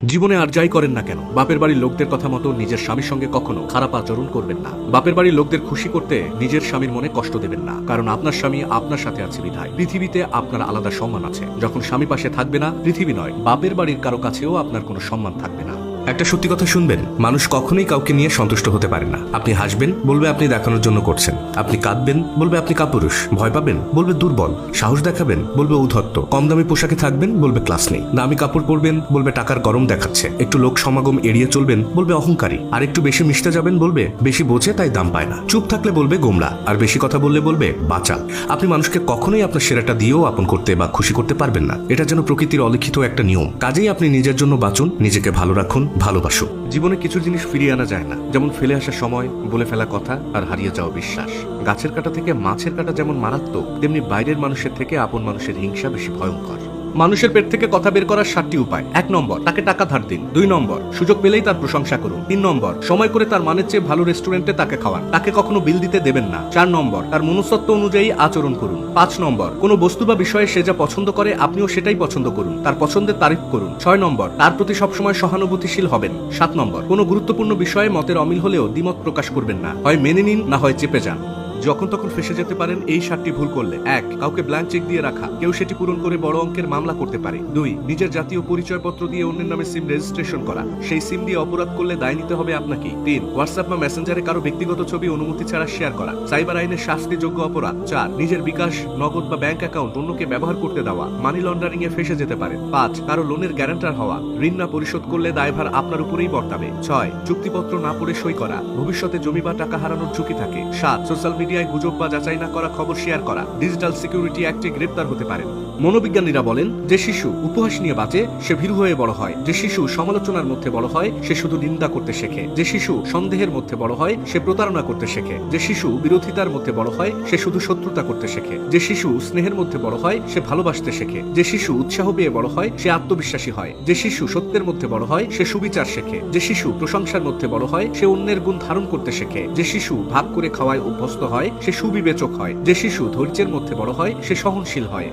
জীবনে আর যাই করেন না কেন বাপের বাড়ির লোকদের কথা মতো নিজের স্বামীর সঙ্গে কখনো খারাপ আচরণ করবেন না। বাপের বাড়ির লোকদের খুশি করতে নিজের স্বামীর মনে কষ্ট দেবেন না, কারণ আপনার স্বামী আপনার সাথে আছে বিধায় পৃথিবীতে আপনার আলাদা সম্মান আছে। যখন স্বামী পাশে থাকবে না, পৃথিবী নয় বাপের বাড়ির কারো কাছেও আপনার কোনো সম্মান থাকবে না। একটা সত্যি কথা শুনবেন, মানুষ কখনোই কাউকে নিয়ে সন্তুষ্ট হতে পারে না। আপনি হাসবেন, বলবে আপনি দেখানোর জন্য করছেন। আপনি কাঁদবেন, বলবে আপনি কাপুরুষ। ভয় পাবেন, বলবে দুর্বল। সাহস দেখাবেন, বলবে ঔদ্ধত্য। কম দামি পোশাকে থাকবেন, বলবে ক্লাস নেই। দামি কাপড় পরবেন, বলবে টাকার গরম দেখাচ্ছে। একটু লোক সমাগম এড়িয়ে চলবেন, বলবে অহংকারী। আর একটু বেশি মিশতে যাবেন, বলবে বেশি বোঝে তাই দাম পায় না। চুপ থাকলে বলবে গোমরা, আর বেশি কথা বললে বলবে বাচাল। আপনি মানুষকে কখনোই আপনার সেরাটা দিয়েও আপন করতে বা খুশি করতে পারবেন না। এটা যেন প্রকৃতির অলিখিত একটা নিয়ম। কাজেই আপনি নিজের জন্য বাঁচুন, নিজেকে ভালো রাখুন, ভালোবাসুন। জীবনে কিছু জিনিস ফিরিয়ে আনা যায় না, যেমন ফেলে আসা সময়, বলে ফেলা কথা আর হারিয়ে যাওয়া বিশ্বাস। গাছের কাঁটা থেকে মাছের কাঁটা যেমন মারাত্মক, তেমনি বাইরের মানুষের থেকে আপন মানুষের হিংসা বেশি ভয়ঙ্কর। মানুষের পেট থেকে কথা বের করার 7টি উপায়। 1 নম্বর, তাকে টাকা ধার দিন। 2 নম্বর, সুযোগ পেলেই তার প্রশংসা করুন। 3 নম্বর, সময় করে তার মানের চেয়ে ভালো রেস্টুরেন্টে তাকে খাওয়ান। তাকে কখনো বিল দিতে দেবেন না। 4 নম্বর, তার মনুষ্যত্ব অনুযায়ী আচরণ করুন। 5 নম্বর, কোনো বস্তু বা বিষয়ে সে যা পছন্দ করে আপনিও সেটাই পছন্দ করুন, তার পছন্দের তারিফ করুন। 6 নম্বর, তার প্রতি সবসময় সহানুভূতিশীল হবেন। 7 নম্বর, কোনো গুরুত্বপূর্ণ বিষয়ে মতের অমিল হলেও দ্বিমত প্রকাশ করবেন না, হয় মেনে নিন না হয় চেপে যান। যখন তখন ফেসে যেতে পারেন এই 7টি ভুল করলে। 1, কাউকে ব্ল্যাঙ্ক চেক দিয়ে রাখা, কেউ সেটি পূরণ করে বড় অঙ্কের মামলা করতে পারে। 2, নিজের জাতীয় পরিচয়পত্র দিয়ে অন্যের নামে সিম রেজিস্ট্রেশন করা, সেই সিম দিয়ে অপরাধ করলে দায় নিতে হবে আপনাকে। 3, হোয়াটসঅ্যাপ বা মেসেঞ্জারে কারো ব্যক্তিগত ছবি অনুমতি ছাড়া শেয়ার করা, সাইবার আইনের শাস্তিযোগ্য অপরাধ। 4, নিজের বিকাশ, নগদ বা ব্যাংক অ্যাকাউন্ট অন্যকে ব্যবহার করতে দেওয়া, মানি লন্ডারিং এ ফেসে যেতে পারে। 5, কারো লোনের গ্যারান্টার হওয়া, ঋণ না পরিশোধ করলে দায়ভার আপনার উপরেই বর্তাবে। 6, চুক্তিপত্র না পড়ে সই করা, ভবিষ্যতে জমি বা টাকা হারানোর ঝুঁকি থাকে। 7, সোশ্যাল মিডিয়ায় গুজব বা যাচাই না করা খবর শেয়ার করা, ডিজিটাল সিকিউরিটি অ্যাক্টে গ্রেপ্তার হতে পারেন। মনোবিজ্ঞানীরা বলেন, যে শিশু উপহাস নিয়ে বাঁচে সে ভীরু হয়ে বড় হয়। যে শিশু সমালোচনার মধ্যে বড় হয় সে শুধু নিন্দা করতে শেখে। যে শিশু সন্দেহের মধ্যে বড় হয় সে প্রতারণা করতে শেখে। যে শিশু বিরোধিতার মধ্যে বড় হয় সে শুধু শত্রুতা করতে শেখে। যে শিশু স্নেহের মধ্যে বড় হয় সে ভালোবাসতে শেখে। যে শিশু উৎসাহ পেয়ে বড় হয় সে আত্মবিশ্বাসী হয়। যে শিশু সত্যের মধ্যে বড় হয় সে সুবিচার শেখে। যে শিশু প্রশংসার মধ্যে বড় হয় সে অন্যের গুণ ধারণ করতে শেখে। যে শিশু ভাগ করে খাওয়ায় অভ্যস্ত হয় সে সুবিবেচক হয়। যে শিশু ধৈর্যের মধ্যে বড় হয় সে সহনশীল হয়।